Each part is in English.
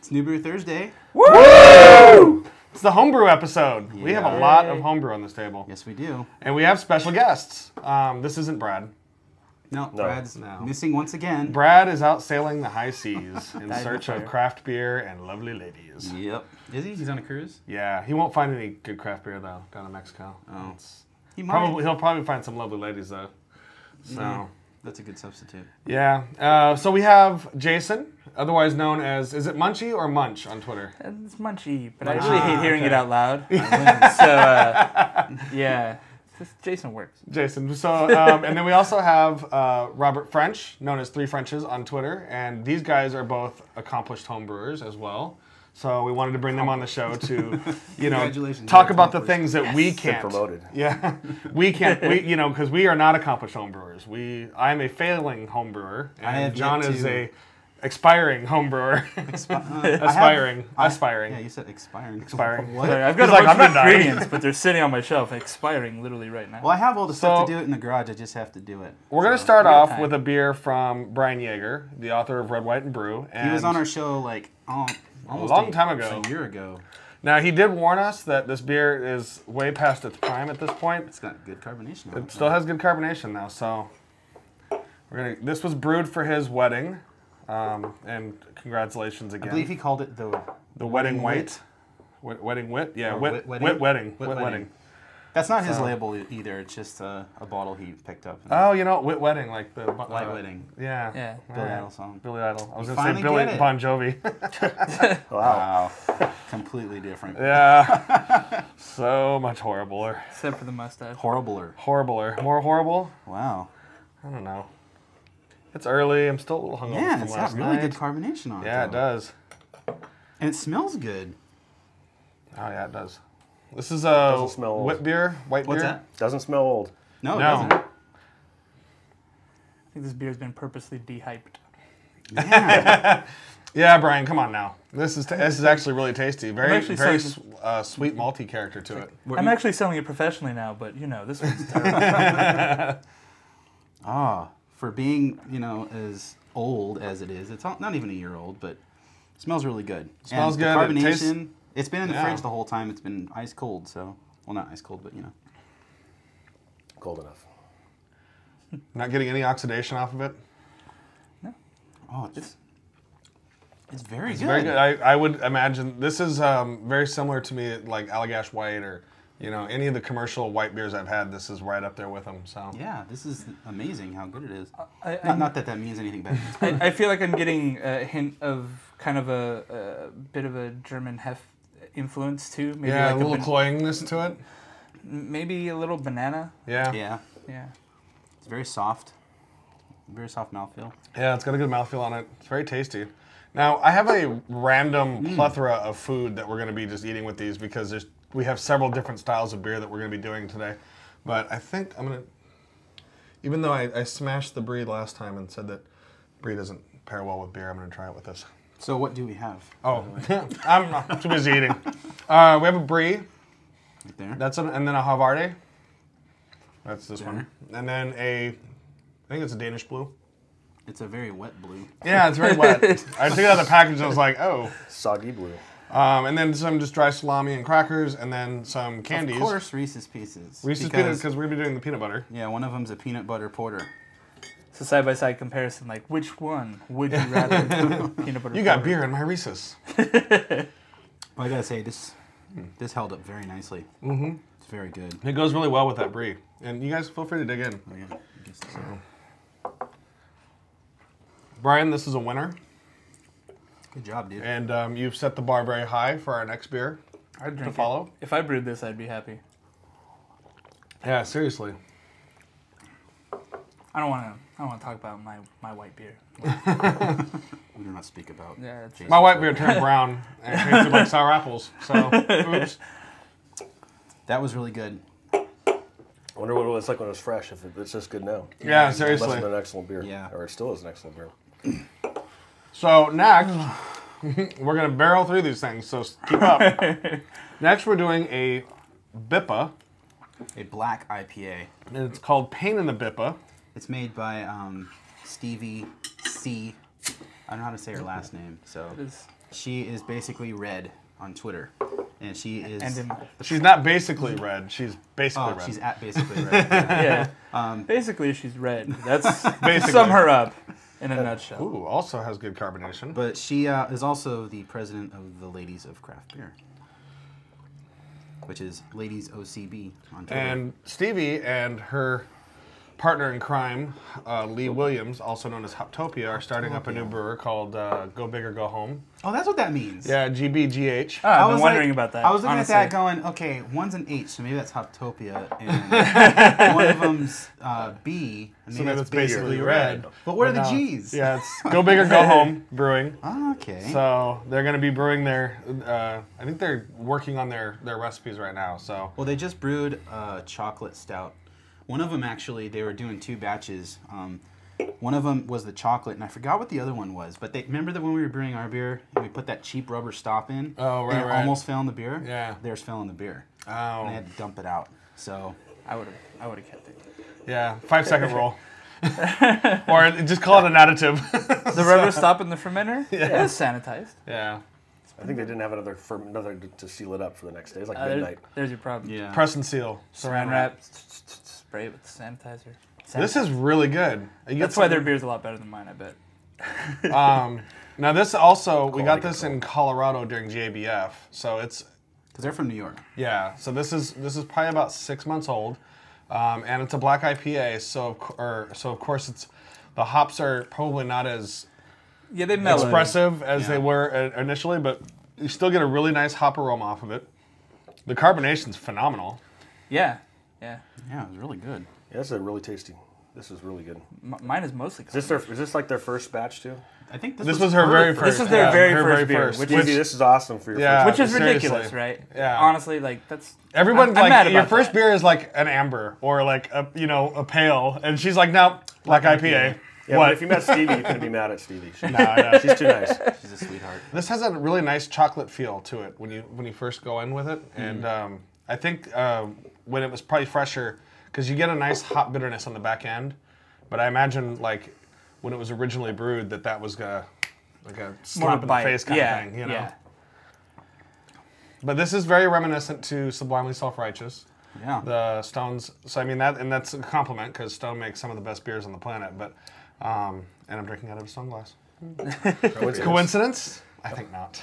It's New Brew Thursday. Woo! It's the homebrew episode. Yeah. We have a lot of homebrew on this table. Yes, we do. And we have special guests. This isn't Brad. No, Brad's missing once again. Brad is out sailing the high seas in search of craft beer and lovely ladies. Yep. Is he? He's on a cruise? Yeah. He won't find any good craft beer, though, down in Mexico. Oh. He'll probably find some lovely ladies, though. So... Yeah. That's a good substitute. Yeah. So we have Jason, otherwise known as, is it Munchie or Munch on Twitter? It's Munchie, but I really hate hearing it out loud. Yeah. Jason works. Jason. So, and then we also have Robert French, known as 3 Frenches on Twitter, and these guys are both accomplished homebrewers as well. So we wanted to bring them on the show to, talk about the things that we can't. Promoted. Yeah, we can't. Because we are not accomplished homebrewers. I'm a failing homebrewer, and John is a expiring homebrewer. Aspiring. Yeah, you said expiring. Expiring. What? Sorry, I've got a bunch of ingredients, but they're sitting on my shelf, expiring literally right now. Well, I have all the stuff to do it in the garage. I just have to do it. We're going to start off with a beer from Brian Yaeger, the author of Red, White, and Brew. And he was on our show almost a long time ago. A year ago. Now, he did warn us that this beer is way past its prime at this point. It's got good carbonation on it. It still has good carbonation now, so this was brewed for his wedding, and congratulations again. I believe he called it the Wedding Wit. Wedding Wit? Yeah, Wit Wedding. That's not his label either. It's just a bottle he picked up. Oh, Wit Wedding, like the... Light Wedding. Yeah. Billy Idol song. Billy Idol. I was going to say Billy Bon Jovi. Wow. Completely different. Yeah. So much horribler. Except for the mustache. Horribler. More horrible? Wow. I don't know. It's early. I'm still a little hungover from last night. Yeah, it's got really good carbonation on it. Yeah, it does. And it smells good. Oh, yeah, it does. This is a wit beer, white What's beer. That? Doesn't smell old. No, it doesn't. I think this beer's been purposely dehyped. Yeah. Yeah, Brian, come on now. This is actually really tasty. Very sweet malty character to it. I'm actually selling it professionally now, but this one's terrible. For being as old as it is, it's not even a year old, but it smells really good. Smells good. Carbonation. It's been in the fridge the whole time. It's been ice cold, so not ice cold, but cold enough. Not getting any oxidation off of it. No. Oh, it's very good. Very good. I would imagine this is very similar to me, like Allagash White or any of the commercial white beers I've had. This is right up there with them. So yeah, this is amazing how good it is. Not that means anything bad. I feel like I'm getting a hint of kind of a bit of a German hef influence too. Maybe like a little cloyingness to it. Maybe a little banana. Yeah. It's very soft. Very soft mouthfeel. Yeah, it's got a good mouthfeel on it. It's very tasty. Now, I have a random plethora of food that we're going to be just eating with these because we have several different styles of beer that we're going to be doing today. But I think I'm going to, even though I smashed the Brie last time and said that Brie doesn't pair well with beer, I'm going to try it with this. So what do we have? Oh, I'm not too busy eating. We have a Brie. Right there. And then a Havarti. That's this one. And then I think it's a Danish Blue. It's a very wet blue. Yeah, it's very wet. I took it out of the package and I was like, oh. Soggy blue. And then some just dry salami and crackers, and then some candies. Of course, Reese's Pieces. Reese's Pieces, because we're going to be doing the peanut butter. Yeah, one of them's a peanut butter porter. So side-by-side comparison, like, which one would you rather? Peanut butter You got beer in my Reese's. Well, I got to say, this held up very nicely. Mm-hmm. It's very good. It goes really well with that Brie. And you guys feel free to dig in. Oh, yeah. I guess so. Brian, this is a winner. Good job, dude. And you've set the bar very high for our next beer I'd drink to follow. If I brewed this, I'd be happy. Yeah, seriously. I don't want to talk about my white beer. We do not speak about. Yeah, my white beer turned brown and tasted like sour apples. So, oops. That was really good. I wonder what it was like when it was fresh, if it's just good now. Yeah, seriously. It must have been an excellent beer. Yeah. Or it still is an excellent beer. So next, we're going to barrel through these things, so keep up. Next, we're doing a B.I.P.A. A black IPA. And it's called Pain in the B.I.P.A. It's made by Stevie C. I don't know how to say her last name, so... she is basically red on Twitter, and she is. And She's not basically red. She's basically red. She's at basically red. Yeah. yeah. Basically, she's red. That's to Basically. sum her up in a nutshell. Ooh, also has good carbonation. But she is also the president of the Ladies of Craft Beer, which is Ladies OCB on Twitter. And Stevie and her partner in crime, Lee Williams, also known as Hoptopia, are starting up a new brewer called Go Big or Go Home. Oh, that's what that means. Yeah, GBGH. Oh, I've been was wondering like- about that. I was looking honestly. at that going, okay, one's an H, so maybe that's Hoptopia, and one of them's B, and So maybe that's that's basically red. But what are the no. G's? Yeah, it's Go Big or Go Home Brewing. Oh, okay. So they're going to be brewing their, I think they're working on their recipes right now. So Well, they just brewed a chocolate stout. One of them, actually, they were doing 2 batches. One of them was the chocolate, and I forgot what the other one was. But remember that when we were brewing our beer, and we put that cheap rubber stop in? Oh, right, and it right. almost fell in the beer? Yeah. Theirs fell in the beer. Oh. And they had to dump it out. So, I would have kept it. yeah, 5-second rule. Or just call it an additive. The rubber stop in the fermenter is sanitized. Yeah. I think they didn't have another to seal it up for the next day. It's like There's, midnight. there's your problem. yeah. Press and seal. Saran wrap, spray it with sanitizer. This is really good. You get That's why some- their beer's a lot better than mine, I bet. Now this also, we got Quality this in Colorado during GABF. So it's, Because they're from New York. yeah, so this is probably about 6 months old. And it's a black IPA, so of course it's, the hops are probably not as Yeah, they mellow. expressive as Yeah. they were initially, but you still get a really nice hop aroma off of it. The carbonation's phenomenal. Yeah, yeah. Yeah, it was really good. Yeah, this is really tasty. This is really good. Mine is mostly. Is this like their first batch too? I think This was her very first. This is their very her first beer, which Stevie, this is awesome for your Yeah. first. Which is seriously. ridiculous, right? Yeah. Honestly, like that's. Everyone I'm mad like your about first that. beer is like an amber or like a a pale, and she's like, no, black IPA. Yeah, What? but if you met Stevie, you couldn't be mad at Stevie. No, I know. She's too nice. She's a sweetheart. This has a really nice chocolate feel to it when you first go in with it, and I think when it was probably fresher, because you get a nice hop bitterness on the back end, but I imagine like when it was originally brewed that was like a slap in the bite. face kind Yeah, of thing, you know. yeah. But this is very reminiscent to Sublimely Self-Righteous. Yeah. The Stones, so I mean that's a compliment because Stone makes some of the best beers on the planet. But and I'm drinking out of a Stone glass. Coincidence? I think not.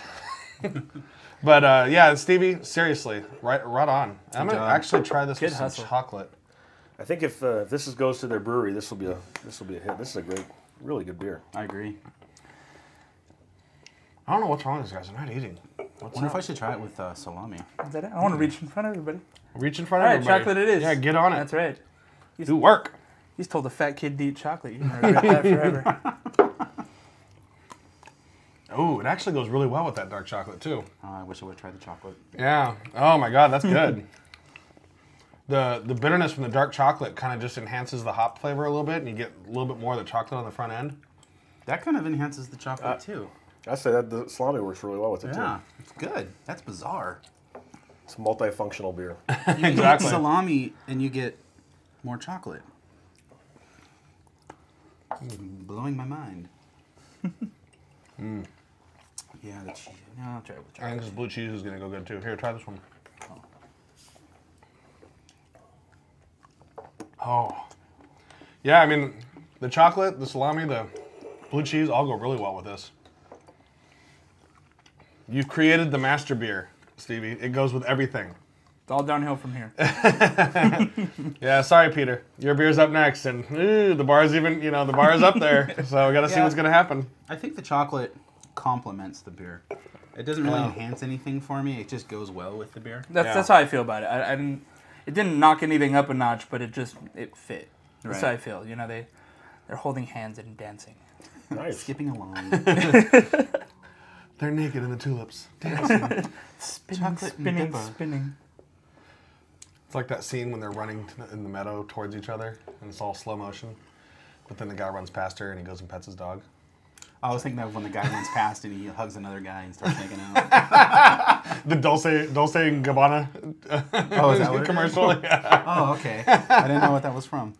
But yeah, Stevie, seriously, right on. I'm gonna job. actually try this Good with some hustle. chocolate. I think if this goes to their brewery, this will be a hit. This is a great, really good beer. I agree. I don't know what's wrong with these guys. They're not eating. I wonder if I should try it with salami. Is that it? I want to reach in front of everybody. Reach in front All of right, everybody. chocolate it is. Yeah, get on it. That's right. Do work. He's told a fat kid to eat chocolate. You're gonna regret that forever. Oh, it actually goes really well with that dark chocolate too. I wish I would have tried the chocolate. Yeah. Oh my God, that's good. The bitterness from the dark chocolate kind of just enhances the hop flavor a little bit, and you get a little bit more of the chocolate on the front end. That kind of enhances the chocolate too. I say that the salami works really well with it Yeah, too. it's good. That's bizarre. It's a multifunctional beer. You Exactly. eat salami and you get more chocolate. Blowing my mind. Yeah, the cheese. No, I'll try it with I think chocolate. this blue cheese is gonna go good too. Here, try this one. Oh. Yeah, I mean, the chocolate, the salami, the blue cheese all go really well with this. You've created the master beer, Stevie. It goes with everything. It's all downhill from here. Yeah, sorry, Peter. Your beer's up next, and the bar's the bar is up there. So we got to see Yeah. what's gonna happen. I think the chocolate complements the beer. It doesn't really enhance anything for me. It just goes well with the beer. That's how I feel about it. I didn't. It didn't knock anything up a notch, but it fit. That's how I feel. You know, they're holding hands and dancing. Nice. Skipping along. They're naked in the tulips, dancing. Spinning, Chocolate and spinning, dipper. spinning. It's like that scene when they're running in the meadow towards each other, and it's all slow motion. But then the guy runs past her, and he goes and pets his dog. I was thinking of when the guy runs past and he hugs another guy and starts making out. The Dulce and Gabbana Oh, is that what it is? commercial. Yeah. Oh, okay. I didn't know what that was from.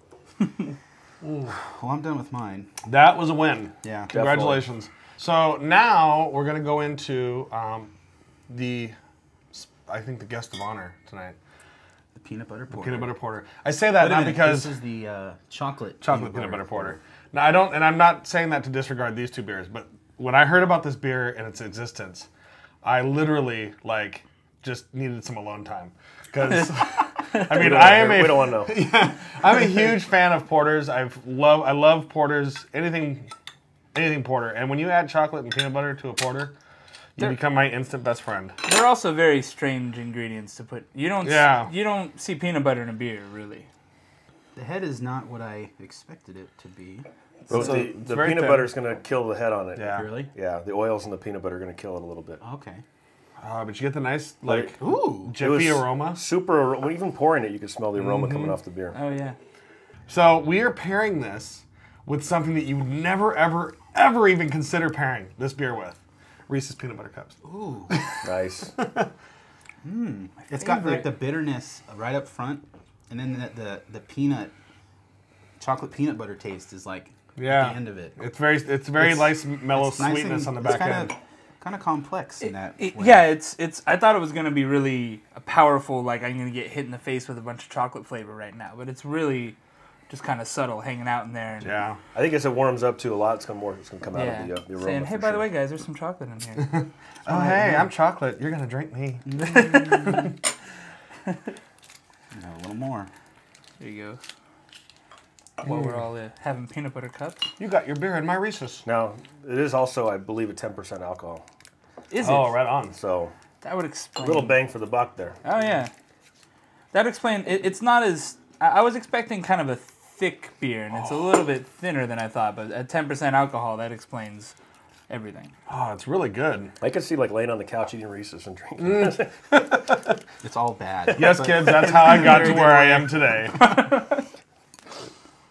Well, I'm done with mine. That was a win. Yeah. Congratulations. So now we're going to go into I think the guest of honor tonight. The peanut butter porter. Peanut butter porter. I say that not because this is the chocolate peanut butter porter. Now I don't, and I'm not saying that to disregard these two beers, but when I heard about this beer and its existence, I literally just needed some alone time because I mean we don't want to know. Yeah, I'm a huge fan of porters. I love porters. Anything porter, and when you add chocolate and peanut butter to a porter, you become my instant best friend. They're also very strange ingredients to put. You don't see peanut butter in a beer, really. The head is not what I expected it to be. So the peanut butter is going to kill the head on it. Yeah. Really? Yeah, the oils and the peanut butter are going to kill it a little bit. Okay. But you get the nice Ooh. jiffy aroma. Super. When even pouring it, you can smell the aroma coming off the beer. Oh yeah. So we are pairing this with something that you would never, ever, ever even consider pairing this beer with. Reese's Peanut Butter Cups. Ooh. Nice. It's got the bitterness right up front, and then the chocolate peanut butter taste is at the end of it. It's very nice, mellow sweetness on the back end. Kind of complex in that way. Yeah, it's. I thought it was gonna be really a powerful, I'm gonna get hit in the face with a bunch of chocolate flavor right now, but it's really just kind of subtle, hanging out in there. And Yeah. I think as it warms up too, a lot it's going to come out of the aroma. Saying, hey, by the way, guys, there's some chocolate in here. Oh, hey, I'm chocolate. You're gonna drink me. A little more. There you go. While we're all having peanut butter cups. You got your beer in my Reese's. Now, it is also, I believe, a 10% alcohol. Is it? Oh, right on. So, That would explain. a little bang for the buck there. Oh, yeah. That explains. It's not as. I was expecting kind of a thick beer, and it's a little bit thinner than I thought, but at 10% alcohol, that explains everything. Oh, it's really good. I could see laying on the couch eating Reese's and drinking. It's all bad. Yes, kids, that's how I got to where I am today.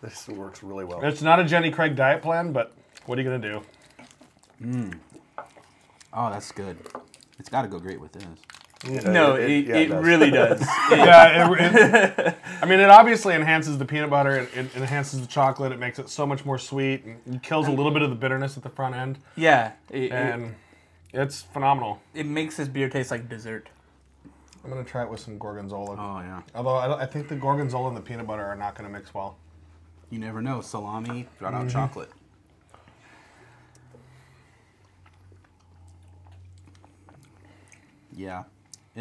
This works really well. It's not a Jenny Craig diet plan, but what are you going to do? Oh, that's good. It's got to go great with this. No, it really does. I mean, it obviously enhances the peanut butter. It enhances the chocolate. It makes it so much more sweet. And kills a little bit of the bitterness at the front end. Yeah. And it's phenomenal. It makes this beer taste like dessert. I'm going to try it with some gorgonzola. Oh, yeah. Although I think the gorgonzola and the peanut butter are not going to mix well. You never know. Salami, brought out chocolate. Yeah.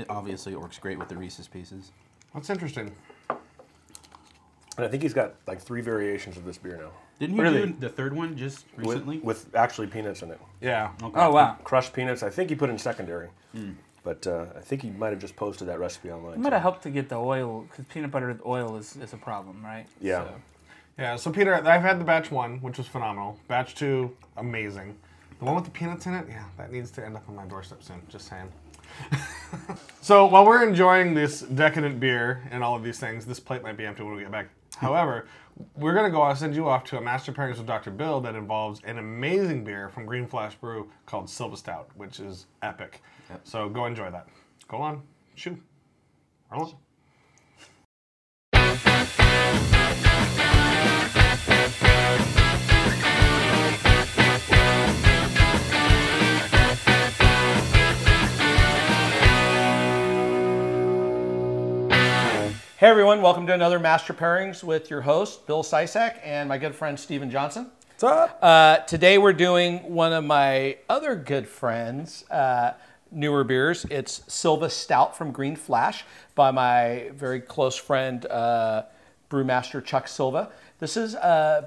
Obviously, it works great with the Reese's Pieces. That's interesting. And I think he's got 3 variations of this beer now. Didn't you Really? do the third one just recently? With actually peanuts in it. Yeah. Okay. Oh, wow. Crushed peanuts, I think he put in secondary. But I think he might have just posted that recipe online. It might have helped to get the oil, because peanut butter with oil is a problem, right? Yeah. So. Yeah, so Peter, I've had the batch 1, which was phenomenal. Batch 2, amazing. The one with the peanuts in it, yeah, that needs to end up on my doorstep soon, just saying. So while we're enjoying this decadent beer and all of these things, this plate might be empty when we get back. However, we're going to send you off to a Master Pairings with Dr. Bill that involves an amazing beer from Green Flash Brew called Silva Stout, which is epic. Yep. So go enjoy that. Go on. Shoo. Roll it. Hey everyone, welcome to another Master Pairings with your host, Bill Sysak, and my good friend, Steven Johnson. What's up? Today we're doing one of my other good friends' newer beers. It's Silva Stout from Green Flash by my very close friend, brewmaster Chuck Silva. This is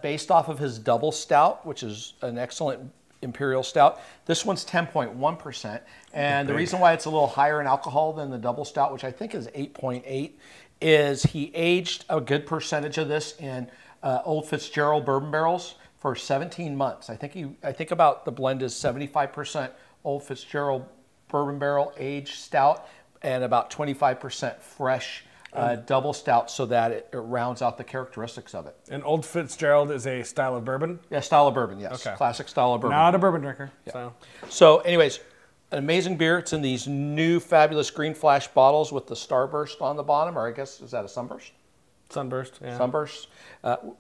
based off of his double stout, which is an excellent imperial stout. This one's 10.1%, and the reason why it's a little higher in alcohol than the double stout, which I think is 8.8, is he aged a good percentage of this in Old Fitzgerald bourbon barrels for 17 months. I think about the blend is 75% Old Fitzgerald bourbon barrel aged stout and about 25% fresh double stout, so that it rounds out the characteristics of it. And Old Fitzgerald is a style of bourbon? Yeah, style of bourbon, yes. Okay. Classic style of bourbon. Not a bourbon drinker. Yeah. So anyways, an amazing beer. It's in these new fabulous Green Flash bottles with the starburst on the bottom, or I guess, is that a sunburst? Sunburst, yeah. Sunburst,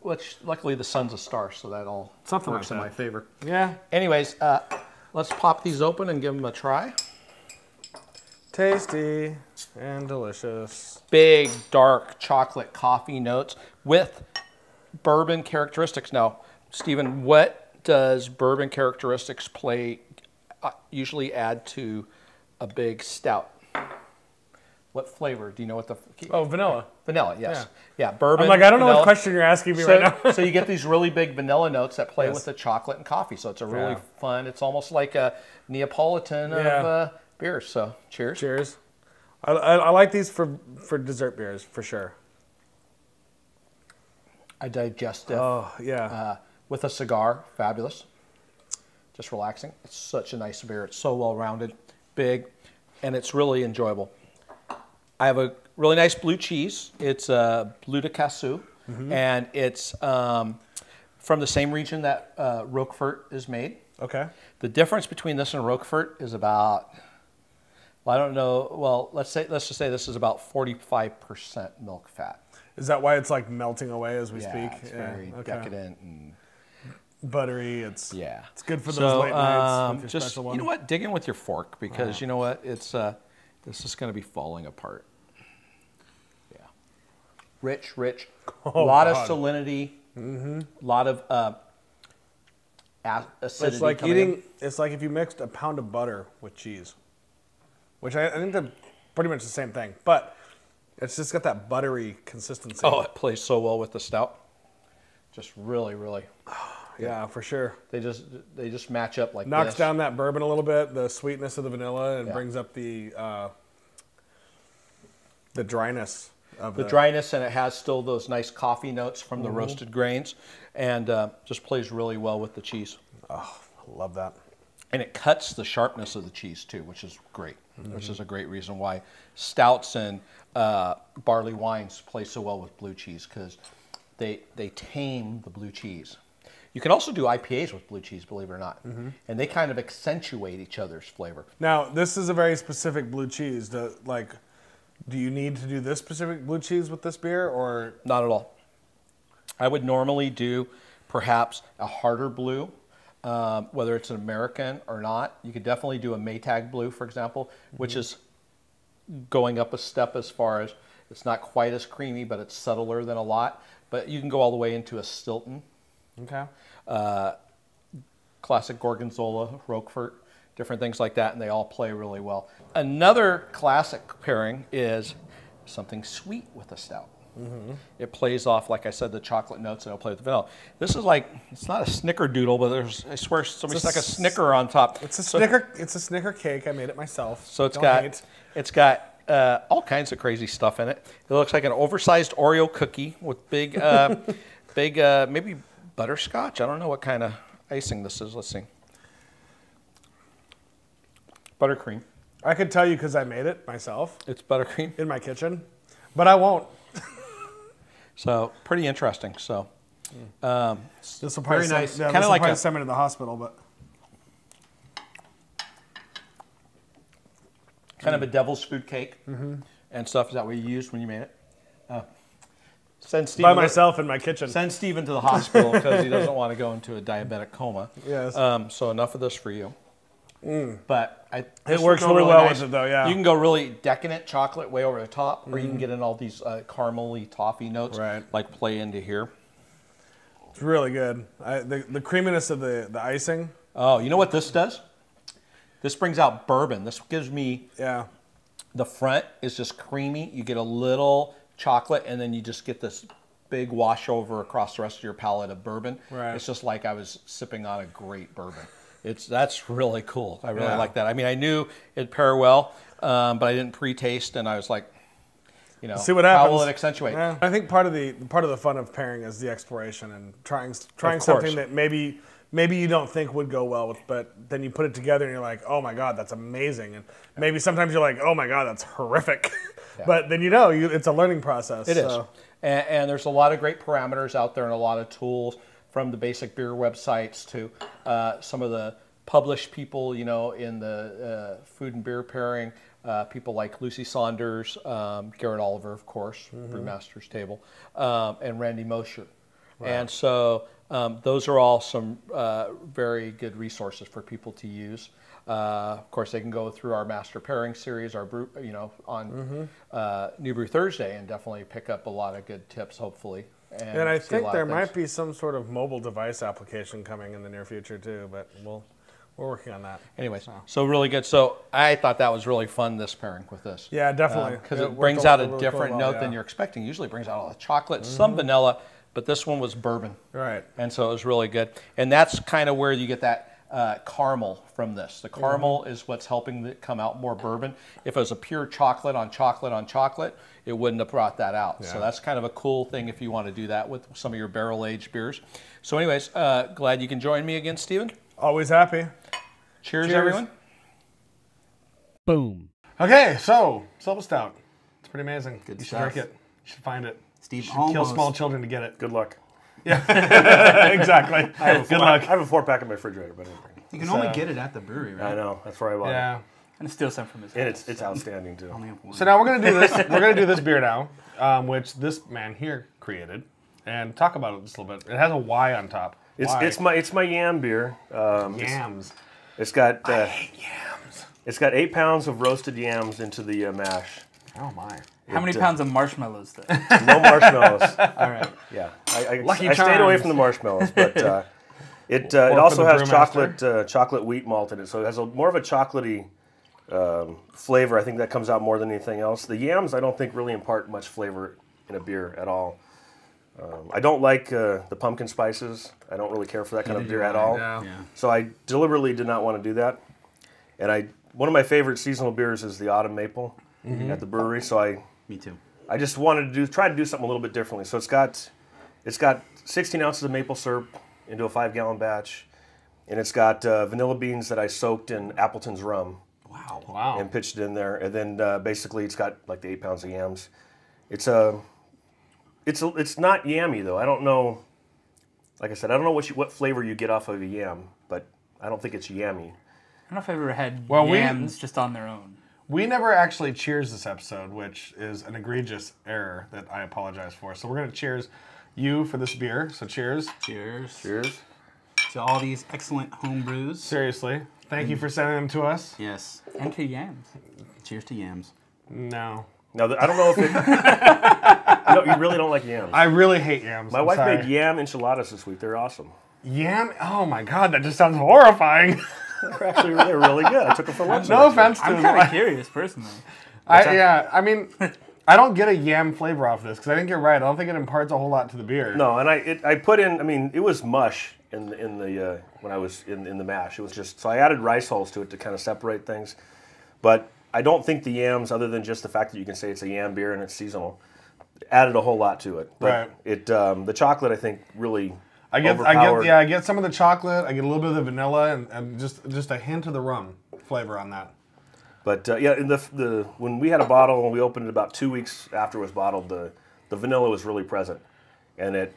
which luckily the sun's a star, so that all Something works like in that. my favor. Yeah. Anyways, let's pop these open and give them a try. Tasty and delicious. Big, dark chocolate coffee notes with bourbon characteristics. Now, Stephen, what does bourbon characteristics usually add to a big stout? What flavor? Do you know what the... Oh, vanilla. Vanilla, yes. Yeah, bourbon, I'm like, I don't know vanilla. what question you're asking me right now. So you get these really big vanilla notes that play Yes. with the chocolate and coffee. So it's a really Yeah. fun, it's almost like a Neapolitan of beers. So cheers. Cheers. I like these for dessert beers, for sure. A digestive. Oh, yeah. With a cigar, fabulous. Just relaxing. It's such a nice beer. It's so well-rounded, big, and it's really enjoyable. I have a really nice blue cheese. It's Bleu de Cassou, and it's from the same region that Roquefort is made. Okay. The difference between this and Roquefort is about, well, I don't know, well, let's just say this is about 45% milk fat. Is that why it's like melting away as we Yeah, speak? it's very decadent and buttery. It's good for those late nights with your just special one. you know what, dig in with your fork because you know what, it's this is going to be falling apart. Yeah, rich, a lot of salinity, a lot of acidity. It's like coming in. It's like if you mixed a pound of butter with cheese, which I think they're pretty much the same thing, but it's just got that buttery consistency. Oh, it plays so well with the stout. Just really. Yeah, for sure. They just match up like Knocks this. down that bourbon a little bit, the sweetness of the vanilla, and Yeah. brings up the dryness of The dryness, and it has still those nice coffee notes from the roasted grains, and just plays really well with the cheese. Oh, I love that. And it cuts the sharpness of the cheese too, which is great. Which is a great reason why stouts and barley wines play so well with blue cheese because they tame the blue cheese. You can also do IPAs with blue cheese, believe it or not, and they kind of accentuate each other's flavor. Now, this is a very specific blue cheese. Do you need to do this specific blue cheese with this beer, or Not at all. I would normally do perhaps a harder blue, whether it's an American or not. You could definitely do a Maytag blue, for example, which is going up a step as far as it's not quite as creamy, but it's subtler than a lot. But you can go all the way into a Stilton. okay? Classic Gorgonzola, Roquefort, different things like that, and they all play really well. Another classic pairing is something sweet with a stout. It plays off, like I said, the chocolate notes, and it'll play with the vanilla. This is like, it's not a snickerdoodle, but I swear somebody stuck a Snicker on top. It's a Snicker cake. I made it myself. So it's Don't got hate. it's got all kinds of crazy stuff in it. It looks like an oversized Oreo cookie with big maybe butterscotch. I don't know what kind of icing this is. Let's see. Buttercream. I could tell you because I made it myself It's buttercream. in my kitchen, but I won't. So pretty interesting. So This will probably Very nice. Yeah, Kinda this will like probably a- send me to the hospital, but kind of a devil's food cake and stuff. Is that what you used when you made it? Send by Stephen myself in my kitchen. Send Stephen to the hospital because he doesn't want to go into a diabetic coma. Yes. So enough of this for you. But It works really well with it, though. Yeah. You can go really decadent chocolate way over the top, or you can get in all these caramely toffee notes, Right. like play into here. It's really good. The creaminess of the icing. Oh, you know what this does? This brings out bourbon. This gives me Yeah. the front is just creamy. You get a little chocolate, and then you just get this big washover across the rest of your palate of bourbon. Right. It's just like I was sipping on a great bourbon. That's really cool. I really Yeah. like that. I mean, I knew it'd pair well, but I didn't pre-taste, and I was like, See what happens. how will it accentuate? Yeah. I think part of the fun of pairing is the exploration and trying course. something that maybe you don't think would go well with, but then you put it together and you're like, oh my god, that's amazing. And maybe sometimes you're like, oh my god, that's horrific. But then it's a learning process. It is. And there's a lot of great parameters out there and a lot of tools from the basic beer websites to some of the published people, in the food and beer pairing, people like Lucy Saunders, Garrett Oliver, of course, Brewmaster's Table, and Randy Mosher. Right. And so Those are all some very good resources for people to use. Of course, they can go through our Master Pairing series, our brew, on New Brew Thursday, and definitely pick up a lot of good tips, hopefully. And I think there might be some sort of mobile device application coming in the near future too, but we're working on that. Anyways, so really good. So I thought that was really fun, this pairing with this. Yeah, definitely. Because it brings out a different note than you're expecting. Usually it brings out all the chocolate, some vanilla, but this one was bourbon. Right. And so it was really good. And that's kind of where you get that caramel from this. The caramel is what's helping it come out more bourbon. If it was a pure chocolate on chocolate on chocolate, it wouldn't have brought that out. Yeah. So that's kind of a cool thing if you want to do that with some of your barrel-aged beers. So anyways, glad you can join me again, Stephen. Always happy. Cheers, everyone. Boom. Okay, so Silva Stout. It's pretty amazing. Good you stuff. should drink it. You should find it. Steve, you should kill small children to get it. Good luck. Yeah, exactly. Good luck. I have a 4-pack in my refrigerator, but you can only get it at the brewery, right? I know. That's where I bought it. And steal some from his And house. it's outstanding too. So now we're gonna do this. We're gonna do this beer now, which this man here created, and talk about it just a little bit. It has a Y on top. It's my yam beer. Yams. It's got I hate yams. It's got 8 pounds of roasted yams into the mash. Oh my. How many pounds of marshmallows, though? No marshmallows. All right. Yeah, I Lucky stayed away charms. from the marshmallows, but it also has chocolate wheat malt in it, so it has more of a chocolatey flavor. I think that comes out more than anything else. The yams, I don't think really impart much flavor in a beer at all. I don't like the pumpkin spices. I don't really care for that kind of beer at all. Yeah. So I deliberately did not want to do that. And one of my favorite seasonal beers is the Autumn Maple at the brewery. So Me too. I just wanted to try to do something a little bit differently. So it's got 16 ounces of maple syrup into a 5-gallon batch, and it's got vanilla beans that I soaked in Appleton's rum. Wow. And pitched it in there, and then basically it's got like the 8 pounds of yams. It's not yammy though. I don't know. Like I said, I don't know what flavor you get off of a yam, but I don't think it's yammy. I don't know if I've ever had Well, yams just on their own. We never actually cheers this episode, which is an egregious error that I apologize for. So we're gonna cheers you for this beer. So cheers. Cheers. Cheers. To all these excellent home brews. Seriously. Thank you for sending them to us. Yes. And to yams. Cheers to yams. No. Now, I don't know if it... No, you really don't like yams. I really hate yams. My wife made yam enchiladas this week. They're awesome. Yam? Oh my god, that just sounds horrifying. They're really good. I took them for lunch. No offense to I'm kind of curious, personally. I mean, I don't get a yam flavor off this, because I think you're right. I don't think it imparts a whole lot to the beer. No, and I put in, I mean, it was mush in the when I was in the mash. It was just, so I added rice hulls to it to kind of separate things. But I don't think the yams, other than just the fact that you can say it's a yam beer and it's seasonal, added a whole lot to it. But the chocolate, I think, really I get some of the chocolate. I get a little bit of the vanilla and just a hint of the rum flavor on that. But in when we had a bottle and we opened it about 2 weeks after it was bottled, the vanilla was really present, and the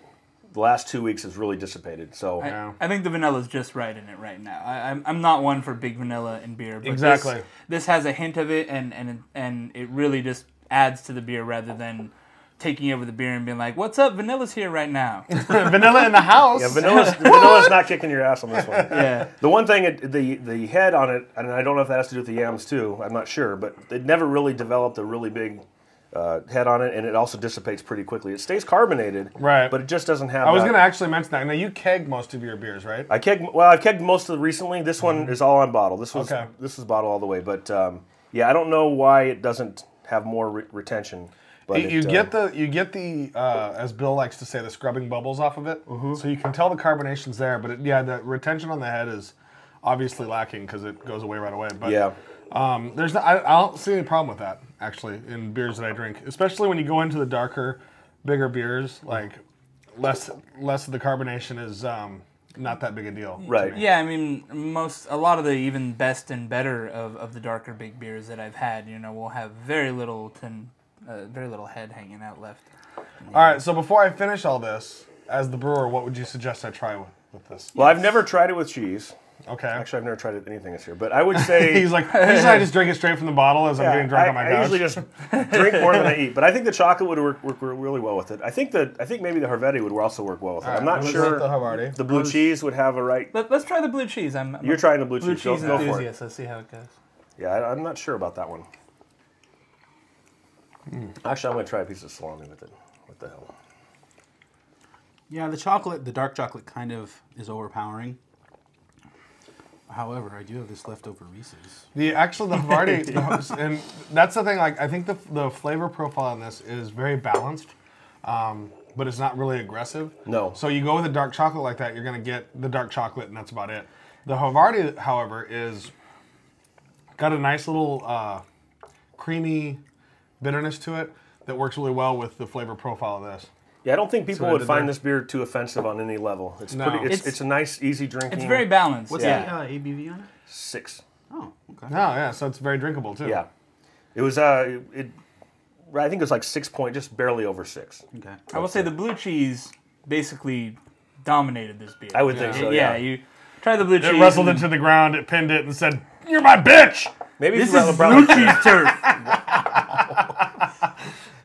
last 2 weeks has really dissipated. So I think the vanilla's just right in it right now. I'm not one for big vanilla in beer, but exactly. This has a hint of it, and it really just adds to the beer rather than taking over the beer and being like, "What's up? Vanilla's here right now." Vanilla in the house. Yeah, vanilla's not kicking your ass on this one. Yeah. The one thing, the head on it, and I don't know if that has to do with the yams too. I'm not sure, but it never really developed a really big head on it, and it also dissipates pretty quickly. It stays carbonated, right? But it just doesn't have. I was going to actually mention that. Now you keg most of your beers, right? I've kegged most of it recently. This one is all on bottle. This is bottle all the way. But yeah, I don't know why it doesn't have more retention. But you get the as Bill likes to say, the scrubbing bubbles off of it, so you can tell the carbonation's there. But the retention on the head is obviously lacking because it goes away right away. But yeah, I don't see any problem with that actually in beers that I drink, especially when you go into the darker, bigger beers. Like less of the carbonation is not that big a deal. Right. Yeah, I mean, a lot of the even best and better of the darker big beers that I've had, will have very little head hanging out left. All right, so before I finish all this, as the brewer, what would you suggest I try with this? Well, I've never tried it with cheese. Okay. Actually, I've never tried anything this year, but I would say He's like, usually I just drink it straight from the bottle as I'm getting drunk on my I couch. usually just drink more than I eat. But I think the chocolate would work really well with it. I think maybe the Havarti would also work well with it. I'm not sure. The Havarti. The blue cheese would have a right. Let's try the blue cheese. You're trying the blue cheese. Blue cheese Go for it. enthusiast. Let's see how it goes. Yeah, I'm not sure about that one. Actually, I'm going to try a piece of salami with it. What the hell? Yeah, the dark chocolate kind of is overpowering. However, I do have this leftover Reese's. The Havarti, and that's the thing. Like, I think the flavor profile on this is very balanced, but it's not really aggressive. No. So you go with a dark chocolate like that, you're gonna get the dark chocolate, and that's about it. The Havarti, however, is got a nice little creamy bitterness to it that works really well with the flavor profile of this. Yeah, I don't think people would find this beer too offensive on any level. It's it's a nice, easy drinking. It's very balanced. What's the ABV on it? 6. Oh, okay. No, yeah, so it's very drinkable too. Yeah, it was. I think it was like 6 point, just barely over 6. Okay. I will say the blue cheese basically dominated this beer. I would think so. Yeah, you try the blue cheese. It wrestled into the ground, it pinned it, and said, "You're my bitch." Maybe This it's is blue cheese turf.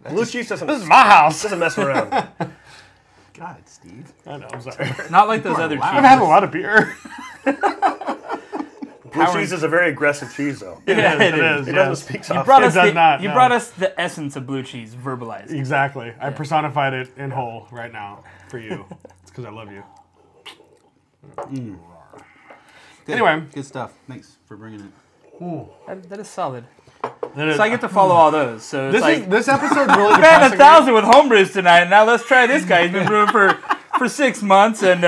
Blue cheese doesn't. This is my house. Doesn't mess around. God, Steve. I know, I'm sorry. Not like those other cheeses. I've had a lot of beer. Blue cheese is a very aggressive cheese, though. Yeah, it is. It doesn't speak soft. You brought us the essence of blue cheese, verbalized. Exactly. I personified it in whole right now for you. It's because I love you. Good. Anyway. Good stuff. Thanks for bringing it. That is solid. That is- So I get to follow all those. So it's like, this episode's really we had depressing. 1,000 with homebrews tonight. Now let's try this guy. He's been brewing for 6 months, and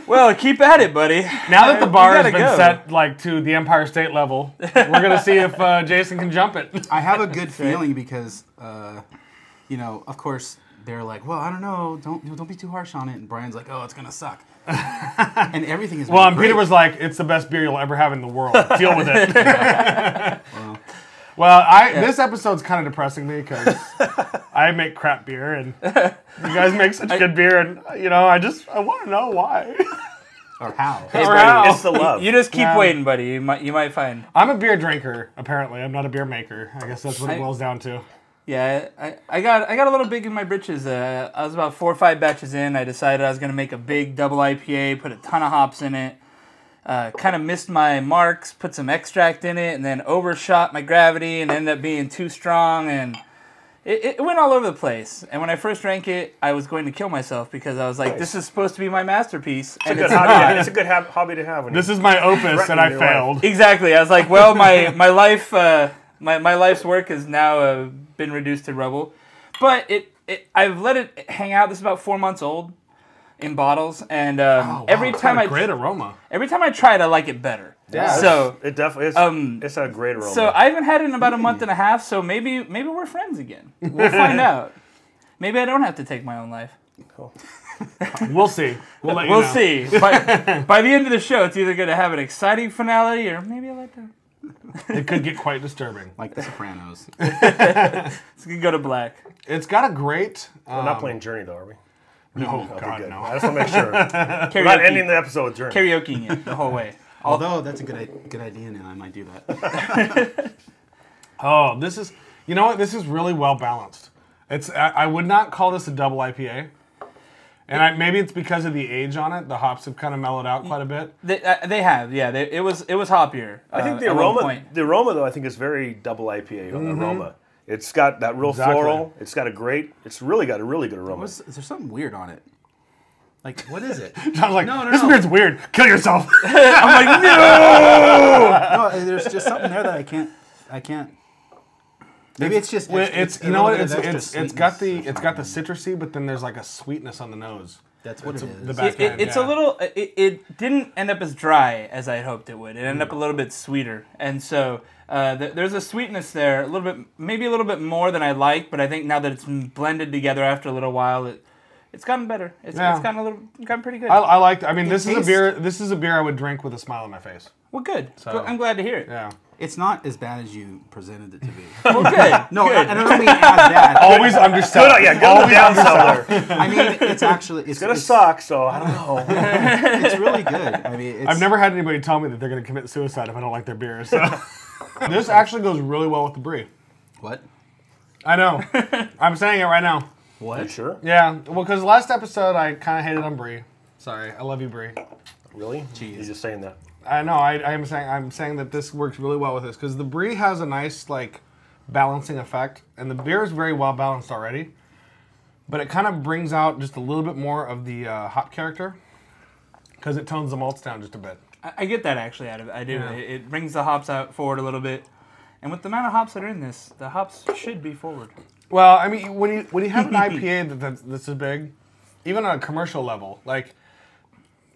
well, keep at it, buddy. Now that the bar has gotta been go. set like to the Empire State level, we're gonna see if Jason can jump it. I have a good feeling because, of course, they're like, well, I don't know, don't be too harsh on it. And Brian's like, oh, it's gonna suck. And everything is. Well, and great. Peter was like, "It's the best beer you'll ever have in the world. Deal with it." This episode's kind of depressing me because I make crap beer and you guys make such good beer, and I want to know why. Or how. Hey, Or buddy, how. It's the love. You just keep Yeah. waiting, buddy. You might find. I'm a beer drinker. Apparently, I'm not a beer maker. I guess that's what it boils down to. Yeah, I got a little big in my britches. I was about 4 or 5 batches in. I decided I was going to make a big double IPA, put a ton of hops in it. Kind of missed my marks, put some extract in it, and then overshot my gravity and ended up being too strong. And it went all over the place. And when I first drank it, I was going to kill myself because I was like, this is supposed to be my masterpiece. And it's not. It's a good hobby to have. This is my opus, and I failed. Exactly. I was like, well, my life, my life's work has now been reduced to rubble. But I've let it hang out. This is about 4 months old in bottles, and every It's time got a great aroma. every time I try it, I like it better. Yeah. So It definitely is. It's a great aroma. so I haven't had it in about a month and a half. So maybe we're friends again. We'll find out. Maybe I don't have to take my own life. We'll see. We'll let you We'll know. see. By the end of the show, it's either going to have an exciting finale or maybe a letdown. It could get quite disturbing. Like The Sopranos. It's going to go to black. It's got a great. We're not playing Journey, though, are we? No, Okay, God, good. no. I just want to make sure. We're not ending the episode with Journey. Karaokeing it the whole way. Although that's a good idea, and I might do that. Oh, this is. You know what? This is really well balanced. I would not call this a double IPA. And maybe it's because of the age on it. The hops have kind of mellowed out quite a bit. They have, yeah. It was hoppier. I think the at one aroma, point. though, I think is very double IPA aroma. It's got that real Exactly. floral. It's really got a really good aroma. Is there something weird on it? Like, what is it? I was like, No. this beer's weird. Kill yourself. I'm like, no! No, there's just something there that I can't. Maybe it's just. It's a you know little what? bit of extra It's got sweetness the or something. citrusy, but then there's like a sweetness on the nose. That's what it is. The back end, It's yeah. a little. It didn't end up as dry as I had hoped it would. It ended up a little bit sweeter, and so there's a sweetness there, maybe a little bit more than I like. But I think now that it's blended together after a little while, it's gotten better. It's gotten pretty good. I like. I mean, this tastes- is a beer. This is a beer I would drink with a smile on my face. Well, good. So- I'm glad to hear it. Yeah. It's not as bad as you presented it to be. Well, good. No, good. I don't mean as bad. Always undersell. Good, yeah, go down there. I mean, it's actually It's gonna suck, so I don't know. It's really good. I mean, I've never had anybody tell me that they're going to commit suicide if I don't like their beer. So this actually goes really well with the brie. What? I know. I'm saying it right now. What? You sure? Yeah, well, because last episode I kind of hated on brie. Sorry, I love you, brie. Really? Jeez. He's just saying that. I know. I'm saying that this works really well with this because the brie has a nice like balancing effect, and the beer is very well balanced already. But it kind of brings out just a little bit more of the hop character because it tones the malts down just a bit. I get that actually out of it. I do. Yeah. It brings the hops out forward a little bit, and with the amount of hops that are in this, the hops should be forward. Well, I mean, when you have an IPA that's this is big, even on a commercial level, like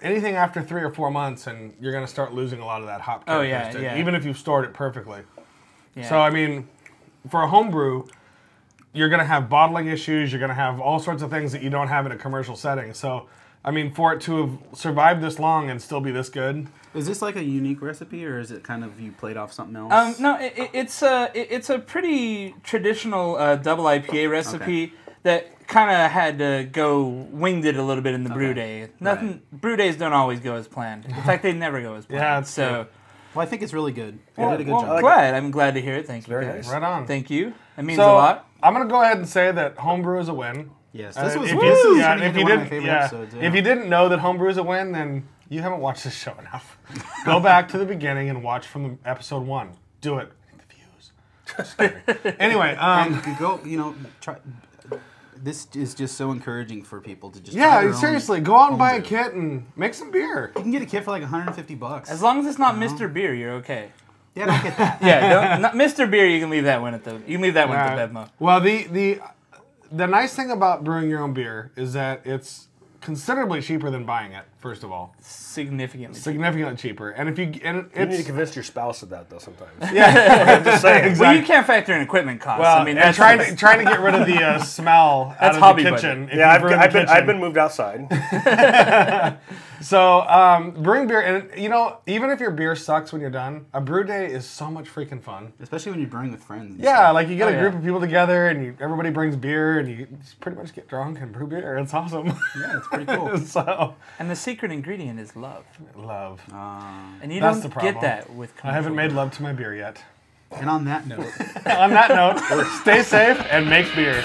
anything after 3 or 4 months, and you're going to start losing a lot of that hop Oh, yeah, characteristic, yeah. even if you've stored it perfectly. Yeah. So, I mean, for a home brew, you're going to have bottling issues, you're going to have all sorts of things that you don't have in a commercial setting. So, I mean, for it to have survived this long and still be this good. Is this like a unique recipe, or is it kind of you played off something else? No, it's a pretty traditional double IPA recipe that kind of had to go winged it a little bit in the brew day. Brew days don't always go as planned. In fact, they never go as planned. Yeah, it's so. true. Well, I think it's really good. You Well, did a good job. I'm glad to hear it. Thank you, Very guys. nice. Right on. Thank you. It means So, a lot. I'm going to go ahead and say that homebrew is a win. Yes, this was if woo! you, yeah, Turning if into you one of my didn't, favorite yeah, episodes, if you didn't know that homebrew is a win, then you haven't watched this show enough. Go back to the beginning and watch from the episode 1. Do it. The views. Just kidding. Anyway, And you go, try. This is just so encouraging for people to just try their yeah, own seriously, go out and buy a homebrew. kit and make some beer. You can get a kit for like $150. As long as it's not Mr. Beer, you're okay. Yeah, don't get that. Yeah, not Mr. Beer. You can leave that one at the. You can leave that one at the Bevmo. Well, the nice thing about brewing your own beer is that it's considerably cheaper than buying it. First of all, significantly cheaper. And if you You need to convince your spouse of that, though, sometimes. yeah, I'm just saying. exactly. Well, you can't factor in equipment costs. Well, I mean, and that's trying to get rid of the smell That's out of hobby the budget. kitchen. if Yeah, you brew in the I've kitchen. been moved outside. So brewing beer, and even if your beer sucks when you're done, a brew day is so much freaking fun. Especially when you're brewing with friends. and Yeah, stuff. like you get a Oh, group yeah. of people together, and everybody brings beer, and you just pretty much get drunk and brew beer. It's awesome. Yeah, it's pretty cool. So and the secret ingredient is love, love. and you That's don't the problem. get that with. I haven't made commercial love to my beer yet. And on that note, On that note, stay safe and make beer.